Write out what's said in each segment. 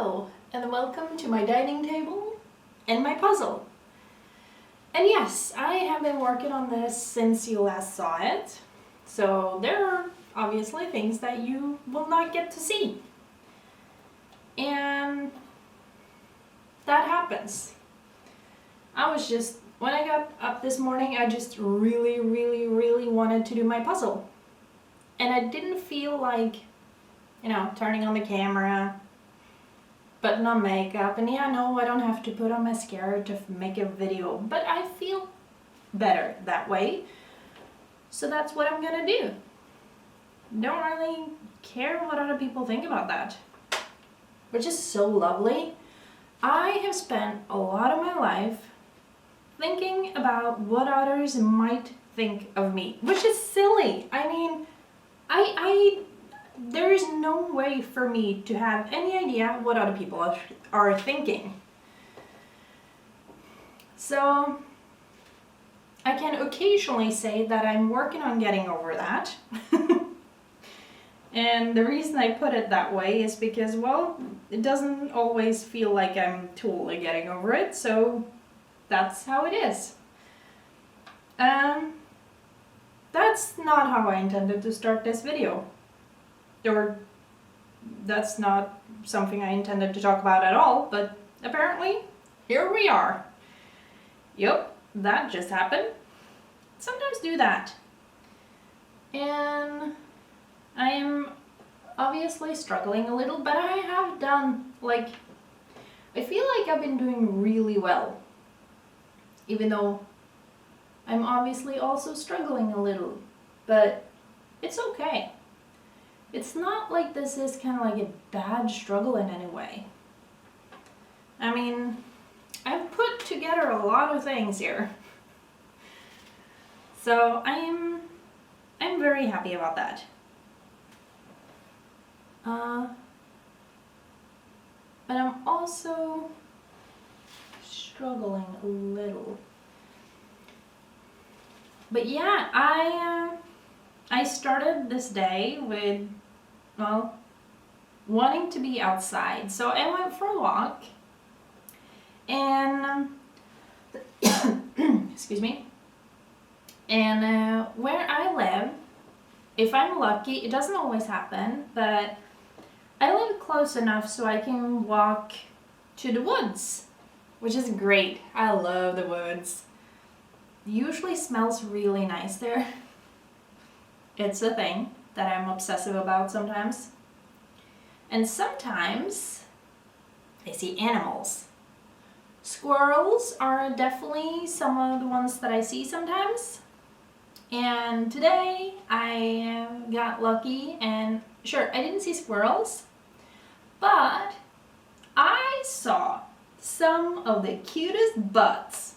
Hello, and welcome to my dining table and my puzzle. And yes, I have been working on this since you last saw it, so there are obviously things that you will not get to see. And that happens. When I got up this morning, I just really wanted to do my puzzle. And I didn't feel like, turning on the camera, putting on makeup, and no, I don't have to put on mascara to make a video, but I feel better that way. So that's what I'm gonna do. Don't really care what other people think about that, which is so lovely. I have spent a lot of my life thinking about what others might think of me, which is silly. I mean, there is no way for me to have any idea what other people are thinking. So I can occasionally say that I'm working on getting over that. And the reason I put it that way is because, well, it doesn't always feel like I'm totally getting over it, so that's how it is. That's not how I intended to start this video. Or that's not something I intended to talk about at all, but apparently, here we are. Yep, that just happened. Sometimes do that. And I am obviously struggling a little, but I have done, I feel like I've been doing really well. Even though I'm obviously also struggling a little, but it's okay. It's not like this is kind of like a bad struggle in any way. I mean, I've put together a lot of things here. So I'm very happy about that. But I'm also struggling a little. But yeah, I started this day with, wanting to be outside. So I went for a walk, and excuse me. And where I live, if I'm lucky, it doesn't always happen, but I live close enough so I can walk to the woods, which is great. I love the woods. It usually smells really nice there. It's a thing that I'm obsessive about sometimes. And sometimes I see animals. Squirrels are definitely some of the ones that I see sometimes. And today I got lucky, and sure, I didn't see squirrels, but I saw some of the cutest butts.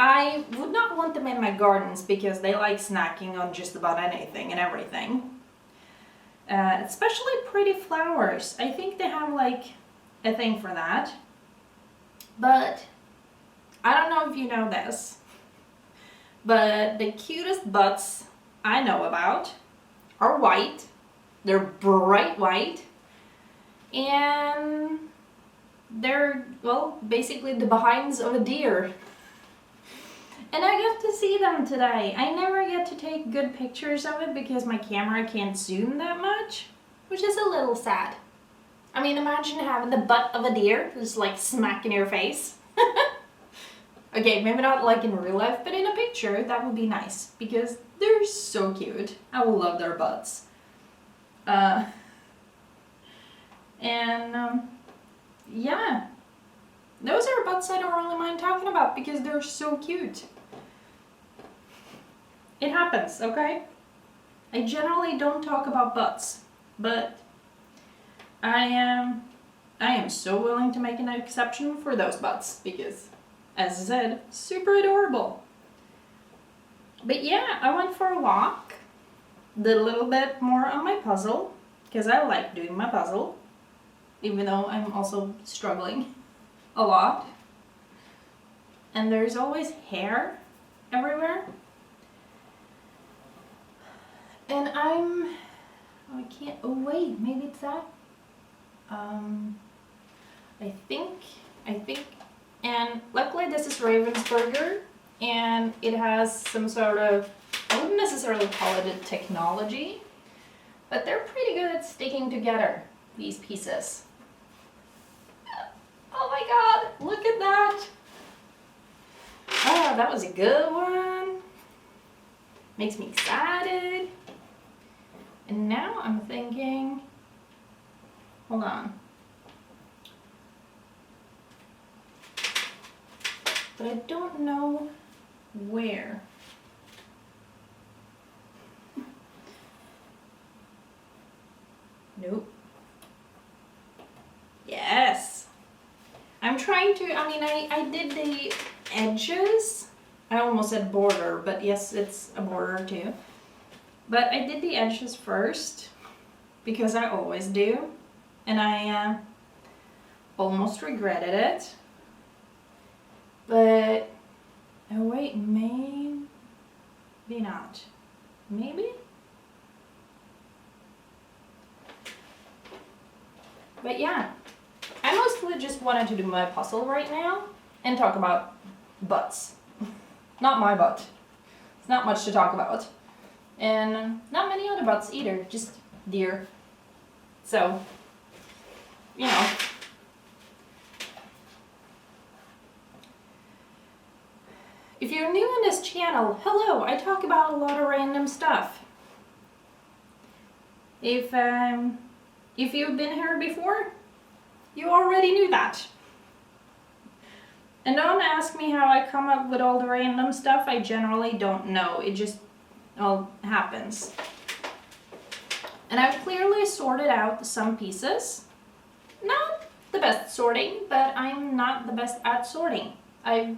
I would not want them in my gardens because they like snacking on just about anything and everything. Especially pretty flowers. I think they have a thing for that. But I don't know if you know this, but the cutest butts I know about are white. They're bright white. And they're, basically the behinds of a deer. And I got to see them today. I never get to take good pictures of it because my camera can't zoom that much, which is a little sad. I mean, imagine having the butt of a deer just smack in your face. Okay, maybe not in real life, but in a picture, that would be nice because they're so cute. I love their butts. Yeah. Those are butts I don't really mind talking about because they're so cute. It happens, okay? I generally don't talk about butts, but I am so willing to make an exception for those butts because, as I said, super adorable. But yeah, I went for a walk, did a little bit more on my puzzle because I like doing my puzzle, even though I'm also struggling a lot. And there's always hair everywhere. And wait, maybe it's that. I think, and luckily this is Ravensburger, and it has some sort of, I wouldn't necessarily call it a technology, but they're pretty good at sticking together, these pieces. Oh my god, look at that! Oh, that was a good one. Makes me excited. And now I'm thinking, hold on. But I don't know where. Nope. Yes. I'm trying to, I did the edges. I almost said border, but yes, it's a border too. But I did the edges first, because I always do. And I almost regretted it. But, oh wait, maybe not. Maybe? But yeah, I mostly just wanted to do my puzzle right now and talk about butts. Not my butt. It's not much to talk about. And not many other butts either, just deer. So, you know. If you're new on this channel, hello, I talk about a lot of random stuff. If you've been here before, you already knew that. And don't ask me how I come up with all the random stuff, I generally don't know. It just all happens. And I've clearly sorted out some pieces. Not the best sorting, but I'm not the best at sorting. I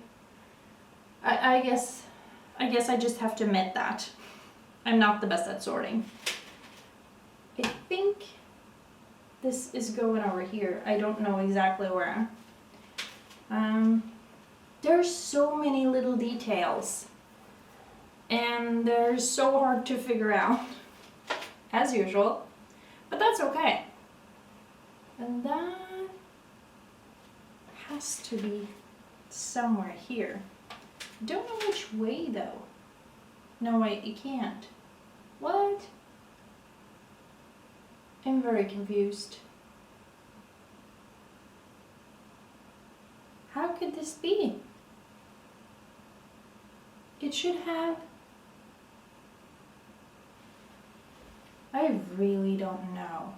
guess I just have to admit that. I'm not the best at sorting. I think this is going over here. I don't know exactly where. There's so many little details. And they're so hard to figure out. As usual. But that's okay. And that has to be somewhere here. Don't know which way though. No, wait, you can't. What? I'm very confused. How could this be? It should have... I really don't know.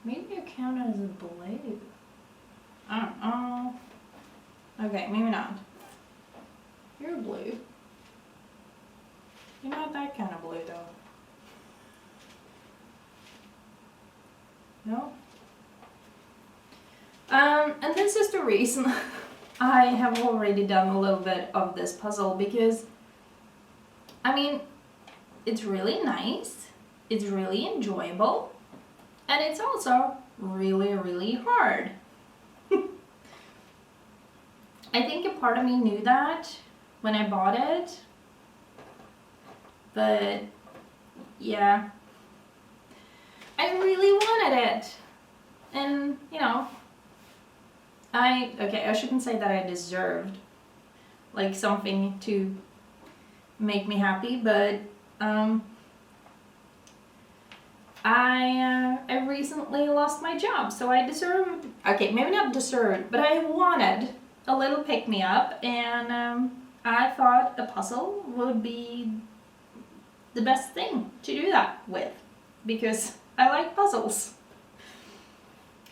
Maybe it counted as a blue. I don't know. Okay, maybe not. You're blue. You're not that kind of blue though. No? And this is the reason I have already done a little bit of this puzzle, because it's really nice, it's really enjoyable, and it's also really, really hard. I think a part of me knew that when I bought it, but yeah, I really wanted it, and I shouldn't say that I deserved like something to make me happy, but I recently lost my job, so I deserved, okay, maybe not deserved, but I wanted a little pick-me-up, and I thought a puzzle would be the best thing to do that with, because I like puzzles.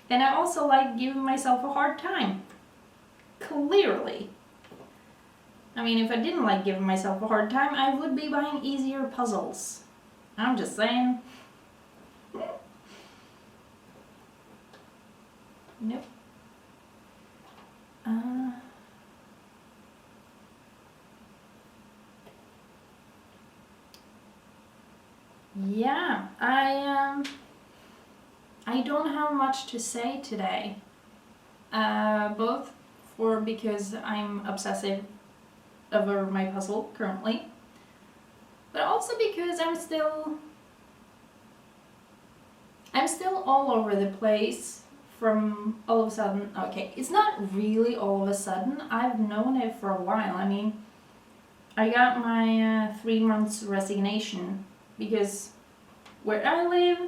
And I also like giving myself a hard time. Clearly. If I didn't like giving myself a hard time, I would be buying easier puzzles. I'm just saying. Nope. Yeah, I don't have much to say today. Both because I'm obsessive over my puzzle currently, but also because I'm still all over the place from all of a sudden. Okay, it's not really all of a sudden. I've known it for a while. I mean, I got my 3 months resignation because where I live,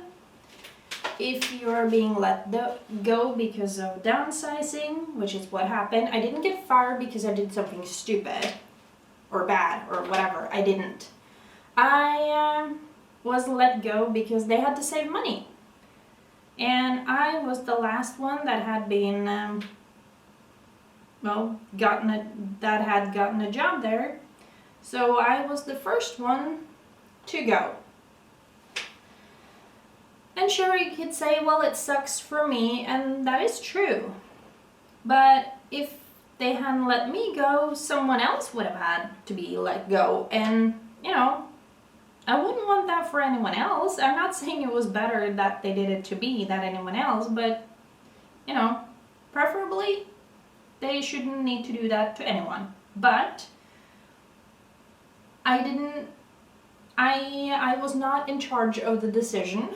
if you're being let go because of downsizing, which is what happened, I didn't get fired because I did something stupid or bad or whatever. I didn't. I was let go because they had to save money. And I was the last one that had been, that had gotten a job there. So I was the first one to go. And sure, you could say, well, it sucks for me, and that is true. But if they hadn't let me go, someone else would have had to be let go. And, you know, I wouldn't want that for anyone else. I'm not saying it was better that they did it to me than anyone else, but, you know, preferably they shouldn't need to do that to anyone. But I was not in charge of the decision.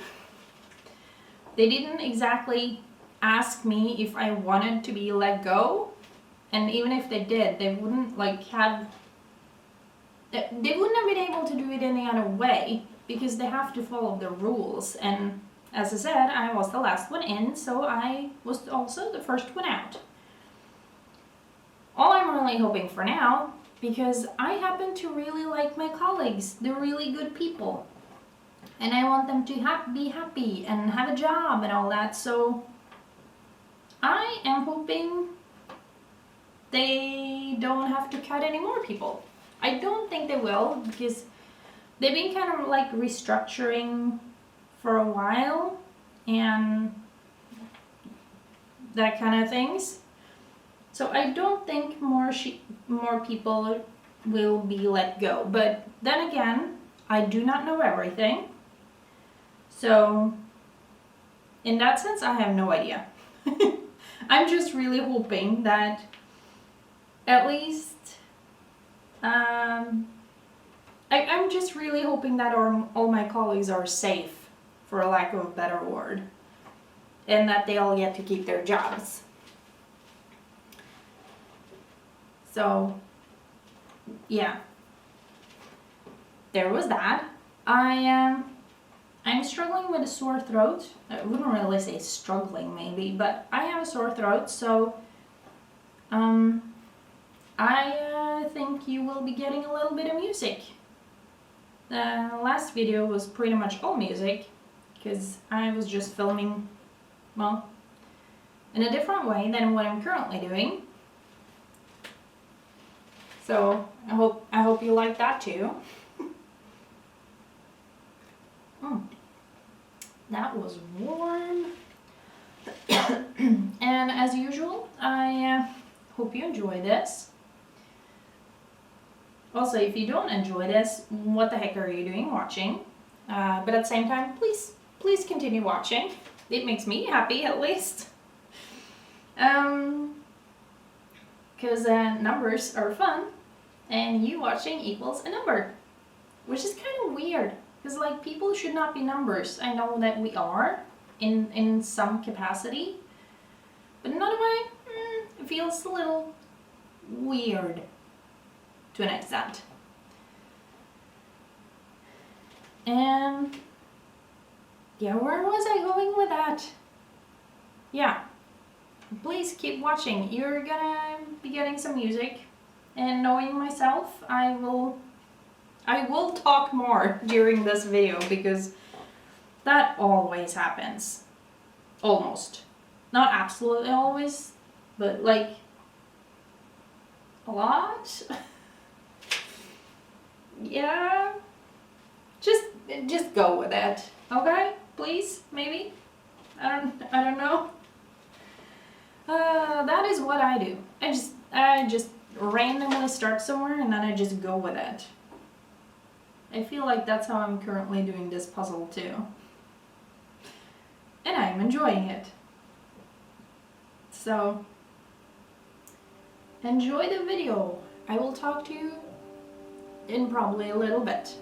They didn't exactly ask me if I wanted to be let go, and even if they did, they wouldn't have been able to do it any other way because they have to follow the rules. And as I said, I was the last one in, so I was also the first one out. All I'm really hoping for now, because I happen to really like my colleagues, they're really good people. And I want them to be happy and have a job and all that. So I am hoping they don't have to cut any more people. I don't think they will, because they've been kind of like restructuring for a while and that kind of things. So I don't think more people will be let go. But then again, I do not know everything. So, in that sense, I have no idea. I'm just really hoping that at least, I'm just really hoping that all my colleagues are safe, for a lack of a better word, and that they all get to keep their jobs. So, yeah, there was that. I'm struggling with a sore throat. I wouldn't really say struggling maybe, but I have a sore throat, so I think you will be getting a little bit of music. The last video was pretty much all music, because I was just filming, well, in a different way than what I'm currently doing. So I hope you like that too. That was warm. And as usual, I hope you enjoy this. Also, if you don't enjoy this, what the heck are you doing watching? But at the same time, please continue watching. It makes me happy, at least. Because numbers are fun, and you watching equals a number, which is kind of weird. Because like people should not be numbers. I know that we are in some capacity, but in another way, it feels a little weird to an extent. And yeah, where was I going with that? Yeah, please keep watching. You're gonna be getting some music, and knowing myself, I will talk more during this video, because that always happens. Almost. Not absolutely always, but like a lot. Yeah. Just go with it. Okay? Please? Maybe? I don't know. That is what I do. I just randomly start somewhere and then I just go with it. I feel like that's how I'm currently doing this puzzle too. And I'm enjoying it. So, enjoy the video. I will talk to you in probably a little bit.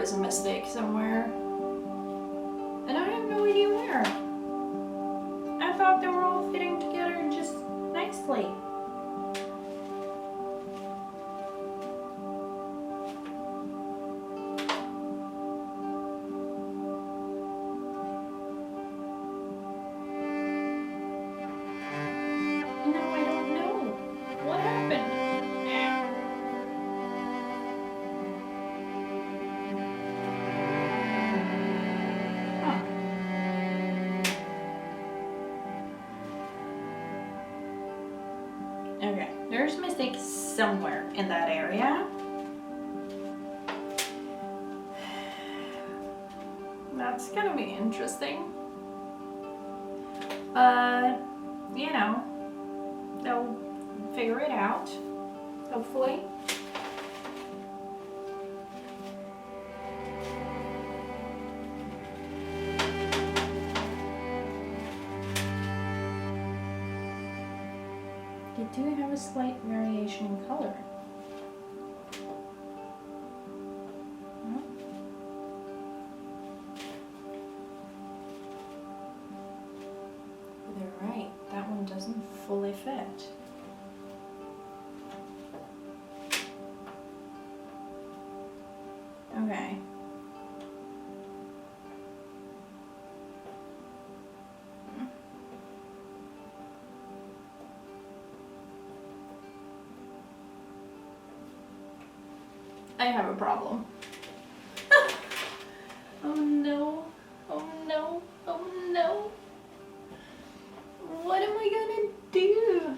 is a mistake somewhere. And I have no idea where. I thought they were all fitting together just nicely. No, I don't know. What happened? Okay, there's a mistake somewhere in that area. That's gonna be interesting. But, you know, they'll figure it out, hopefully. They do have a slight variation in color. Hmm. They're right, that one doesn't fully fit. Okay. I have a problem. Oh no, oh no, oh no. What am I gonna do?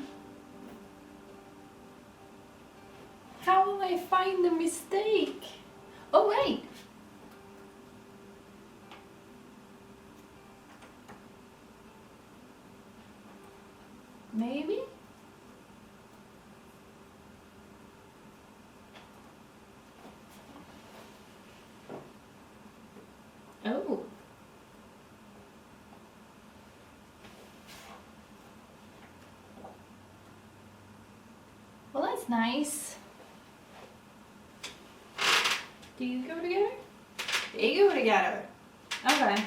How will I find the mistake? Oh wait. Maybe? Oh. Well, that's nice. Do you go together? They go together. Okay.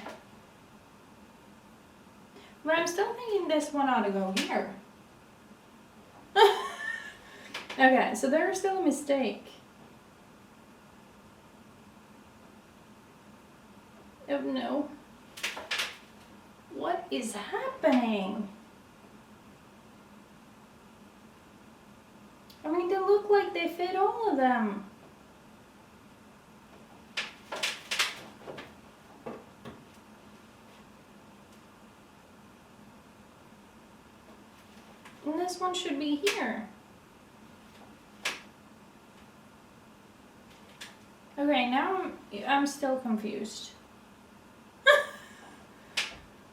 But I'm still thinking this one ought to go here. Okay, so there's still a mistake. Oh no. What is happening? I mean, they look like they fit all of them. And this one should be here. Okay, now I'm still confused.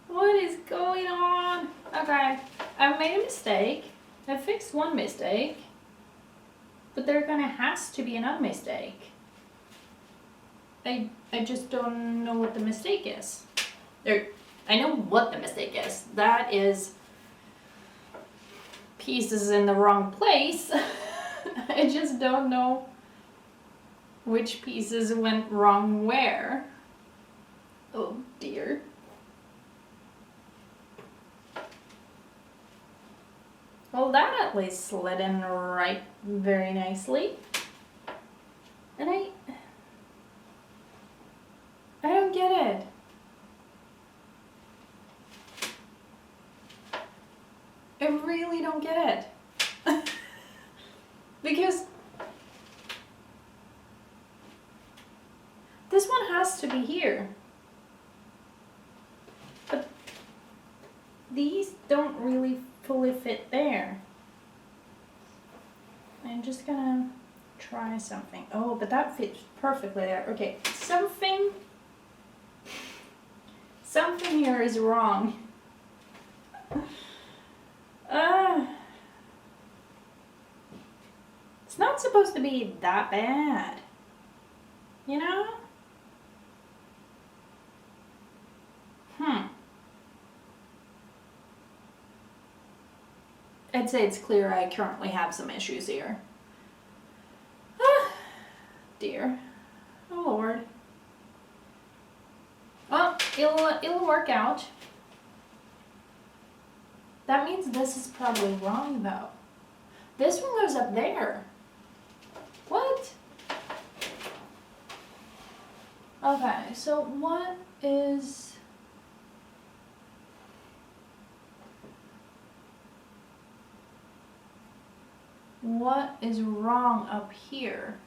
What is going on? Okay, I've made a mistake. I fixed one mistake. But there has to be another mistake. I just don't know what the mistake is. I know what the mistake is. That is pieces in the wrong place. I just don't know which pieces went wrong where. Oh dear. Well, that at least slid in right very nicely. And I don't get it. I really don't get it. Because this one has to be here. But these don't really fully fit there. I'm just gonna try something. Oh, but that fits perfectly there. Okay, something here is wrong. It's not supposed to be that bad, you know? I'd say it's clear I currently have some issues here. Dear. Oh Lord. it'll work out. That means this is probably wrong though. This one goes up there. What? Okay, so what is... What is wrong up here?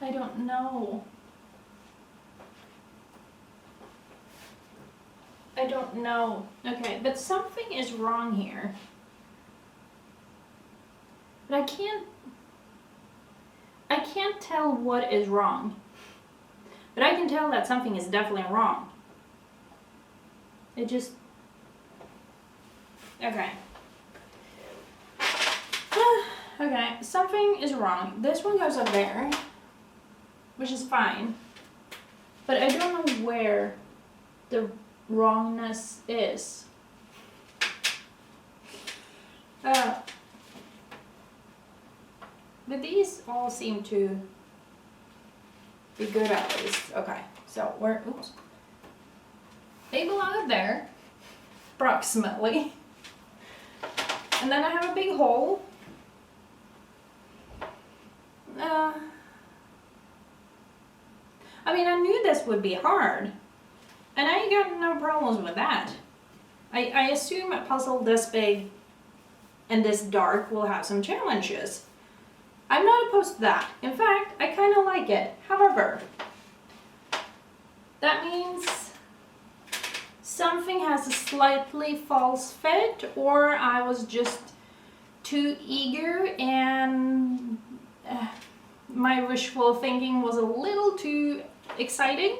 I don't know. I don't know. Okay, but something is wrong here. But I can't tell what is wrong. But I can tell that something is definitely wrong. It just... Okay. Okay, something is wrong. This one goes up there, which is fine. But I don't know where the wrongness is. But these all seem to be good at least. Okay, so oops. They belong there, approximately. And then I have a big hole. I mean, I knew this would be hard. And I ain't got no problems with that. I assume a puzzle this big and this dark will have some challenges. I'm not opposed to that. In fact, I kind of like it. However, that means something has a slightly false fit, or I was just too eager and my wishful thinking was a little too excited.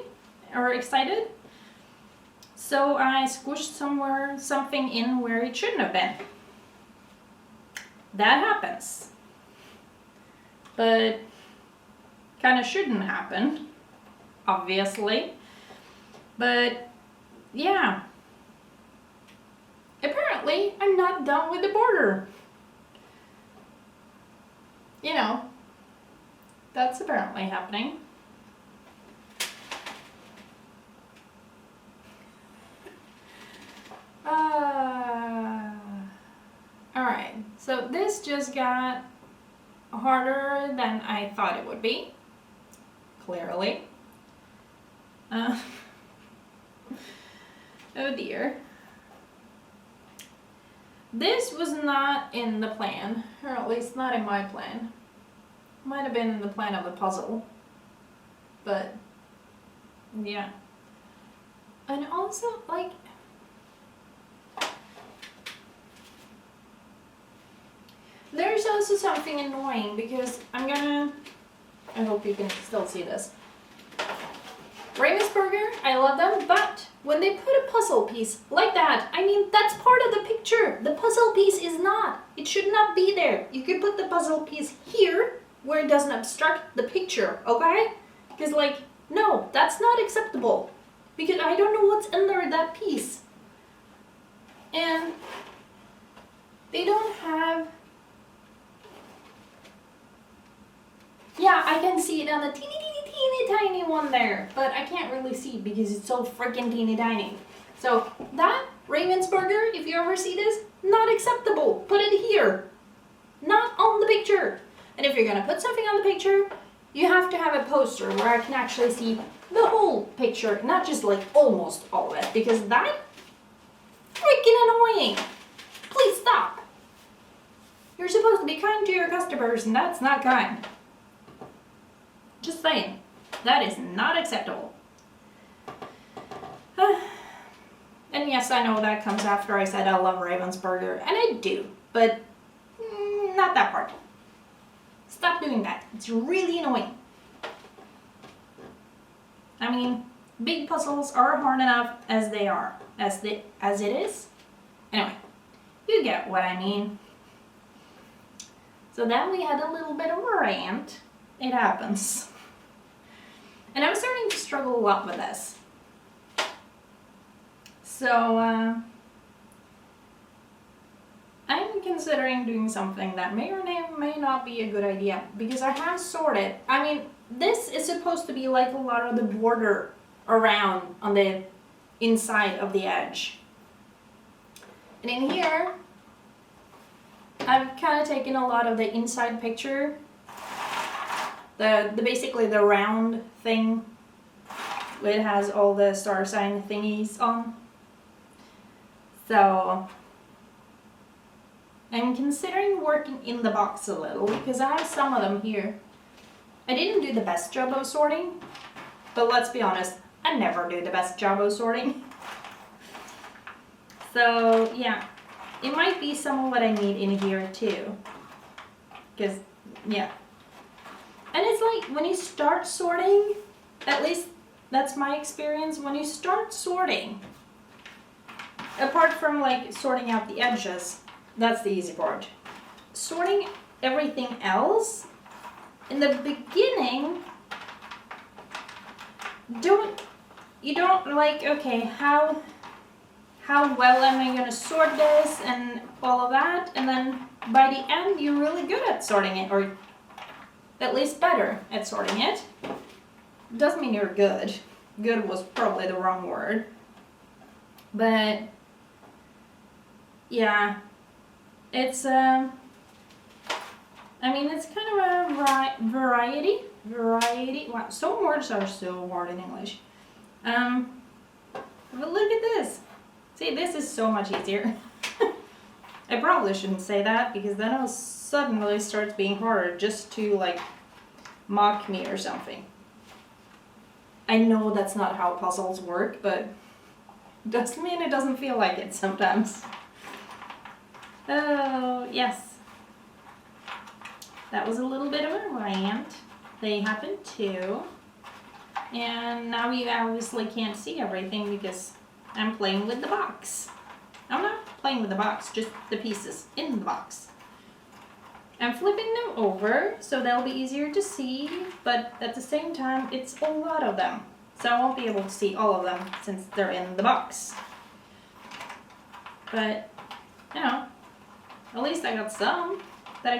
So I squished something in where it shouldn't have been. That happens. But kind of shouldn't happen, obviously. But yeah. Apparently, I'm not done with the border. You know, that's apparently happening. Alright, so this just got harder than I thought it would be. Clearly. Oh dear. This was not in the plan, or at least not in my plan. Might have been in the plan of the puzzle. But, yeah. And also, like, there's also something annoying because I hope you can still see this. Ravensburger, I love them, but when they put a puzzle piece like that, I mean, that's part of the picture. The puzzle piece is not. It should not be there. You could put the puzzle piece here where it doesn't obstruct the picture, okay? Because, like, no, that's not acceptable. Because I don't know what's under that piece. And they don't have... Yeah, I can see it on the teeny tiny one there, but I can't really see because it's so freaking teeny tiny. So that Ravensburger, if you ever see this, not acceptable. Put it here, not on the picture. And if you're gonna put something on the picture, you have to have a poster where I can actually see the whole picture, not just like almost all of it, because that freaking annoying. Please stop. You're supposed to be kind to your customers, and that's not kind. Just saying, that is not acceptable. And yes, I know that comes after I said I love Ravensburger, and I do, but not that part. Stop doing that. It's really annoying. I mean, big puzzles are hard enough as they are, as it is. Anyway, you get what I mean. So then we had a little bit of a rant. It happens. And I'm starting to struggle a lot with this. So, I'm considering doing something that may or may not be a good idea. Because I have sorted. I mean, this is supposed to be like a lot of the border around on the inside of the edge. And in here, I've kind of taken a lot of the inside picture, the basically the round thing. It has all the star sign thingies on. So I'm considering working in the box a little because I have some of them here. I didn't do the best job of sorting, but let's be honest, I never do the best job of sorting. So yeah, it might be some of what I need in here too. Because, yeah. And it's like when you start sorting, at least that's my experience, when you start sorting, apart from like sorting out the edges, that's the easy part. Sorting everything else, in the beginning, you don't like, okay, how well am I gonna sort this and all of that, and then by the end you're really good at sorting it, or at least better at sorting it. Doesn't mean you're good. Good was probably the wrong word. But yeah, it's I mean, it's kind of a variety. Wow, some words are so hard in English. But look at this. See, this is so much easier. I probably shouldn't say that because then it'll suddenly start being harder just to like mock me or something. I know that's not how puzzles work, but doesn't mean it doesn't feel like it sometimes. Oh, yes. That was a little bit of a rant. They happened too. And now you obviously can't see everything because I'm playing with the box. I'm not playing with the box, just the pieces in the box. I'm flipping them over so they'll be easier to see, but at the same time, it's a lot of them. So I won't be able to see all of them since they're in the box. But, you know, at least I got some that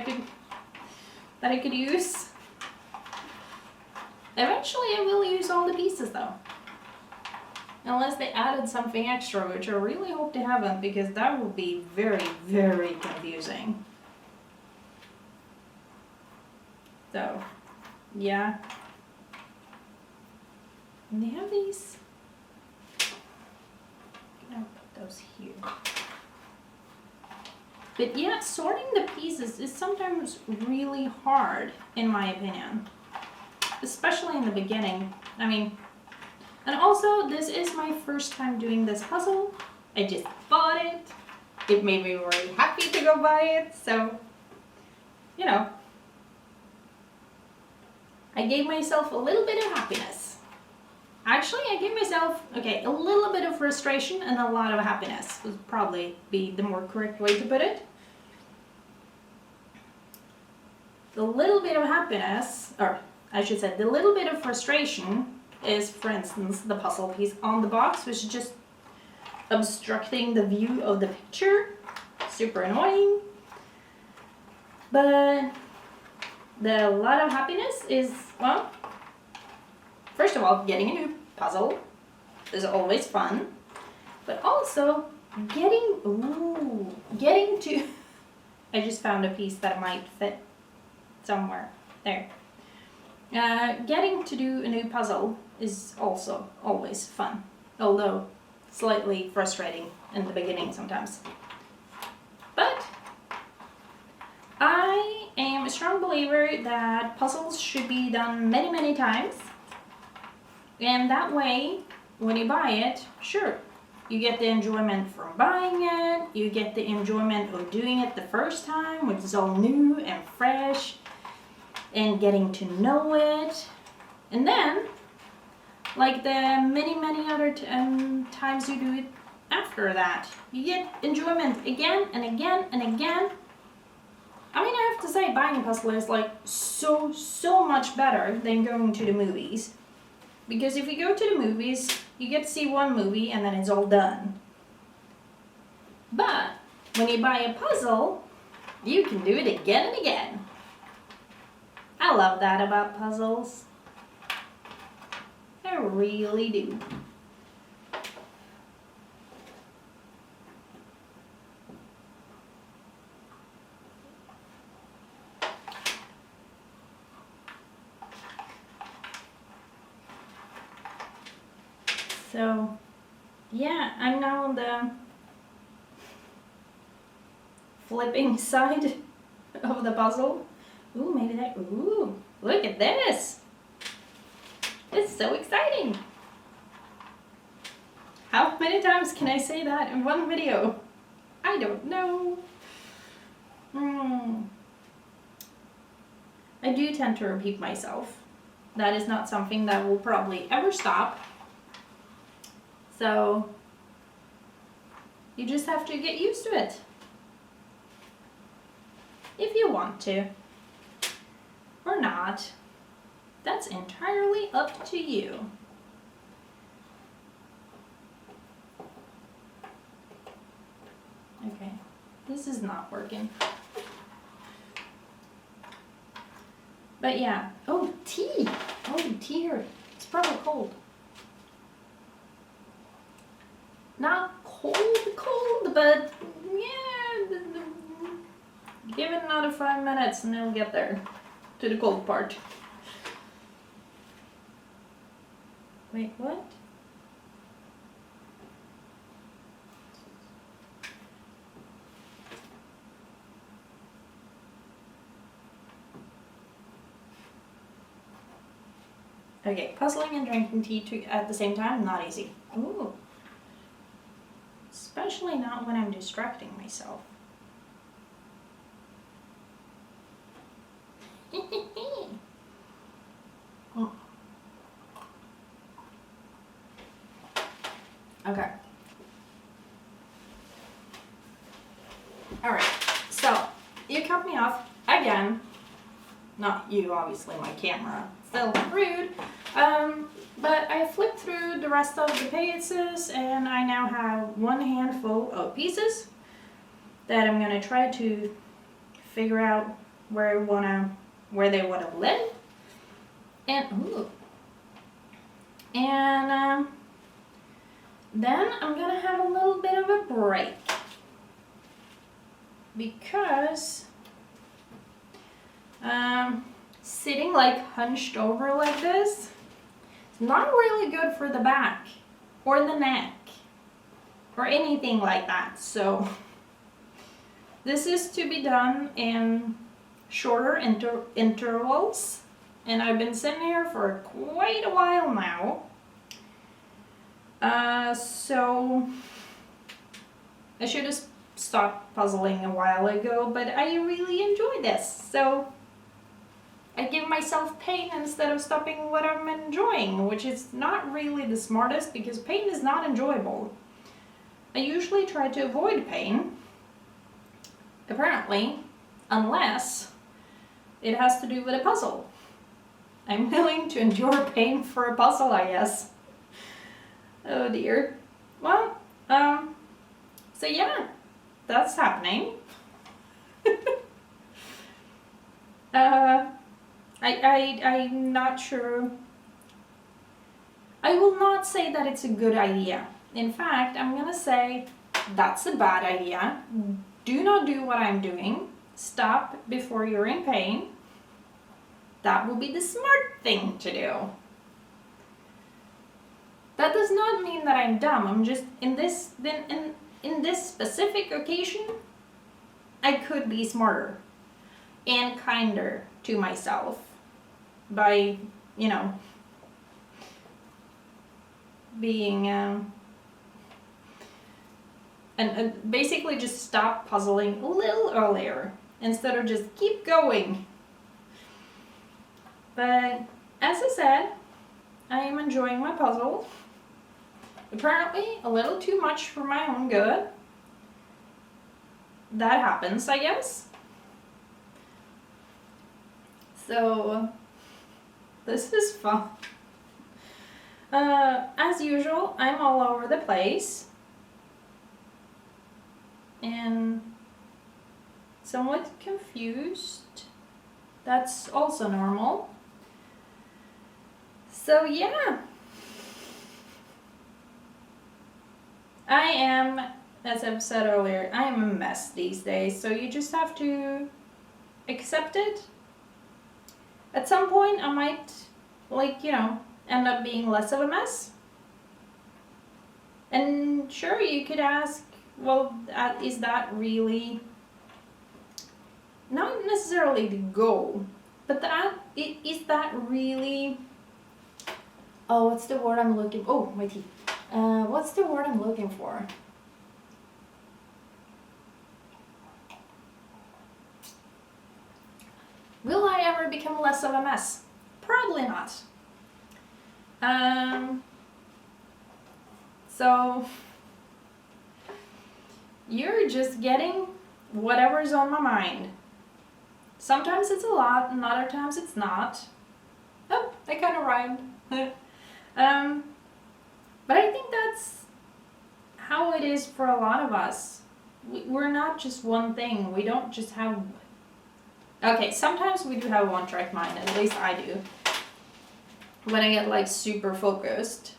I could use. Eventually I will use all the pieces though. Unless they added something extra, which I really hope they haven't, because that would be very, very confusing. So, yeah. And they have these. I'm gonna put those here. But yeah, sorting the pieces is sometimes really hard, in my opinion. Especially in the beginning. I mean, and also this is my first time doing this puzzle. I just bought it. It made me really happy to go buy it, so, you know. I gave myself a little bit of happiness. Actually, I gave myself, okay, a little bit of frustration and a lot of happiness would probably be the more correct way to put it. The little bit of happiness, or I should say, the little bit of frustration is, for instance, the puzzle piece on the box, which is just obstructing the view of the picture. Super annoying. But the lot of happiness is, well, first of all, getting a new puzzle is always fun. But also getting to, I just found a piece that might fit somewhere. There. Getting to do a new puzzle is also always fun, although slightly frustrating in the beginning sometimes. But I am a strong believer that puzzles should be done many, many times. And that way, when you buy it, sure, you get the enjoyment from buying it, you get the enjoyment of doing it the first time, which is all new and fresh, and getting to know it. And then, like the many, many other times you do it after that, you get enjoyment again and again and again. I mean, I have to say, buying a puzzle is like so much better than going to the movies. Because if you go to the movies, you get to see one movie and then it's all done. But when you buy a puzzle, you can do it again and again. I love that about puzzles. really do. So, yeah, I'm now on the flipping side of the puzzle. Ooh, maybe that, ooh, look at this. It's so exciting. How many times can I say that in one video? I don't know. I do tend to repeat myself. That is not something that will probably ever stop. So you just have to get used to it. If you want to. Or not. That's entirely up to you. Okay, this is not working. But yeah, oh, tea. Oh, tea here. It's probably cold. Not cold, but yeah, give it another 5 minutes and it'll get there to the cold part. Wait, what? Okay, puzzling and drinking tea at the same time, not easy. Ooh. Especially not when I'm distracting myself. Okay. Alright, so you cut me off again. Not you, obviously, my camera. Still rude. But I flipped through the rest of the pages and I now have one handful of pieces that I'm gonna try to figure out where they would have led. And then I'm gonna have a little bit of a break because sitting like hunched over like this is not really good for the back or the neck or anything like that. So this is to be done in shorter intervals, and I've been sitting here for quite a while now. So I should have stopped puzzling a while ago, but I really enjoy this. So I give myself pain instead of stopping what I'm enjoying, which is not really the smartest because pain is not enjoyable. I usually try to avoid pain, apparently, unless it has to do with a puzzle. I'm willing to endure pain for a puzzle, I guess. Oh dear. Well, so yeah, that's happening. I'm not sure. I will not say that it's a good idea. In fact, I'm gonna say that's a bad idea. Do not do what I'm doing. Stop before you're in pain. That will be the smart thing to do. That does not mean that I'm dumb. I'm just in this specific occasion, I could be smarter and kinder to myself by, you know, being and basically just stop puzzling a little earlier instead of just keep going. But as I said, I am enjoying my puzzle. Apparently a little too much for my own good. That happens, I guess. So this is fun. As usual, I'm all over the place and somewhat confused. That's also normal. So yeah, I am, as I've said earlier, I am a mess these days, so you just have to accept it. At some point, I might, end up being less of a mess. And sure, you could ask, well, is that really not necessarily the goal, but is that really, oh, what's the word I'm looking, oh, my teeth. What's the word I'm looking for? Will I ever become less of a mess? Probably not. So you're just getting whatever's on my mind. Sometimes it's a lot, and other times it's not. Oh, I kind of rhymed. But I think that's how it is for a lot of us. We're not just one thing. We don't just have... Okay, sometimes we do have one track mind, at least I do. When I get like super focused.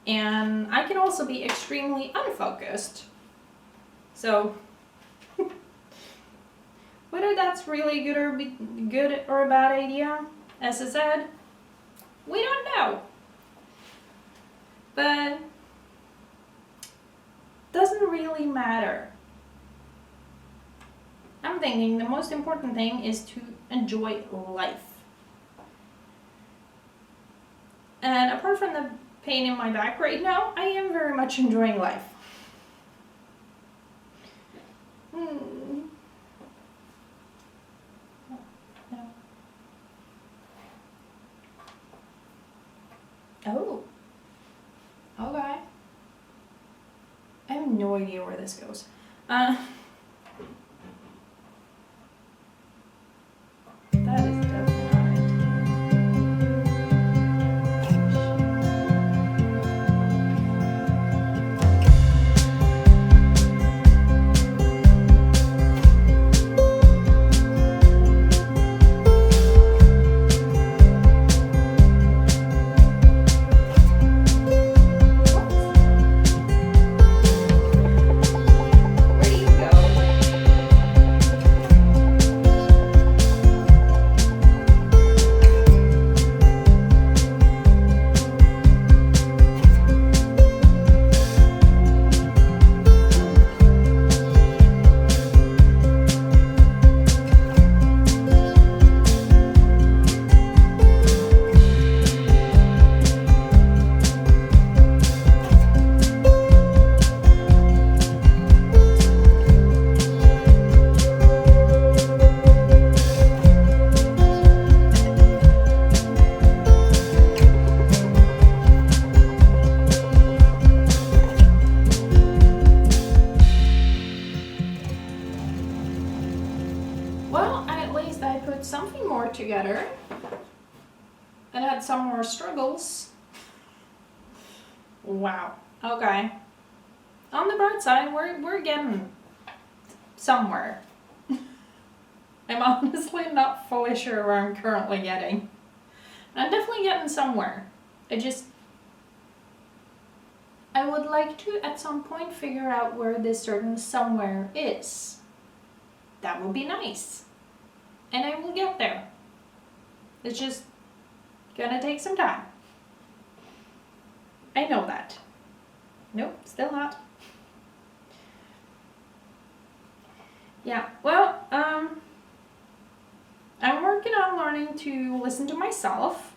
And I can also be extremely unfocused. So, whether that's really good or a bad idea, as I said, we don't know. But doesn't really matter. I'm thinking the most important thing is to enjoy life. And apart from the pain in my back right now, I am very much enjoying life. Oh. Okay. I have no idea where this goes. That is definitely not something more together and had some more struggles. Wow. Okay. On the bright side, we're getting somewhere. I'm honestly not fully sure where I'm currently getting. I'm definitely getting somewhere. I would like to at some point figure out where this certain somewhere is. That would be nice. And I will get there. It's just gonna take some time. I know that. Nope, still not. Yeah, well, I'm working on learning to listen to myself,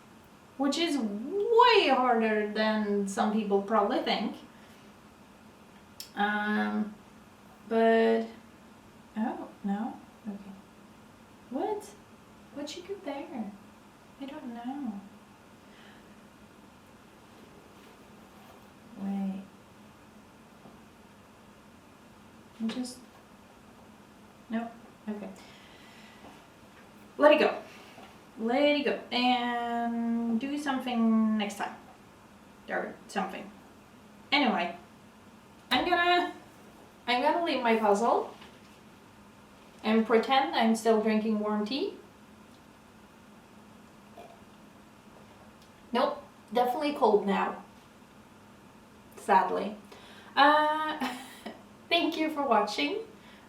which is way harder than some people probably think. But, oh, no? Okay. What? What you got there? I don't know. Wait. Nope. Okay. Let it go. Let it go. And do something next time. Or something. Anyway. I'm gonna leave my puzzle and pretend I'm still drinking warm tea. Nope, definitely cold now. Sadly. Uh, thank you for watching.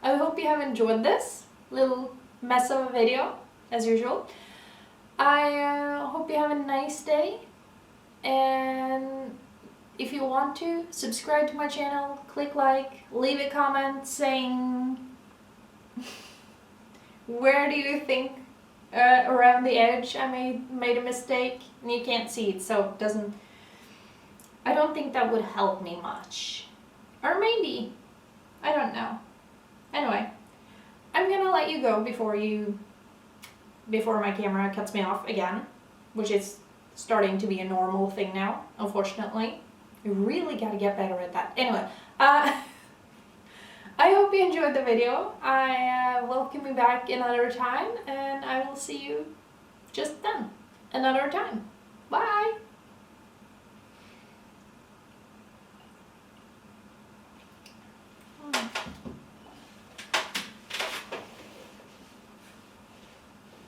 I hope you have enjoyed this little mess of a video, as usual. I hope you have a nice day, and if you want to, subscribe to my channel, click like, leave a comment saying where do you think around the edge I made a mistake, and you can't see it, so it doesn't. I don't think that would help me much. Or maybe. I don't know. Anyway, I'm gonna let you go before my camera cuts me off again, which is starting to be a normal thing now, unfortunately. I really gotta get better at that. Anyway, I hope you enjoyed the video. I welcome you back another time, and I will see you just then, another time. Bye!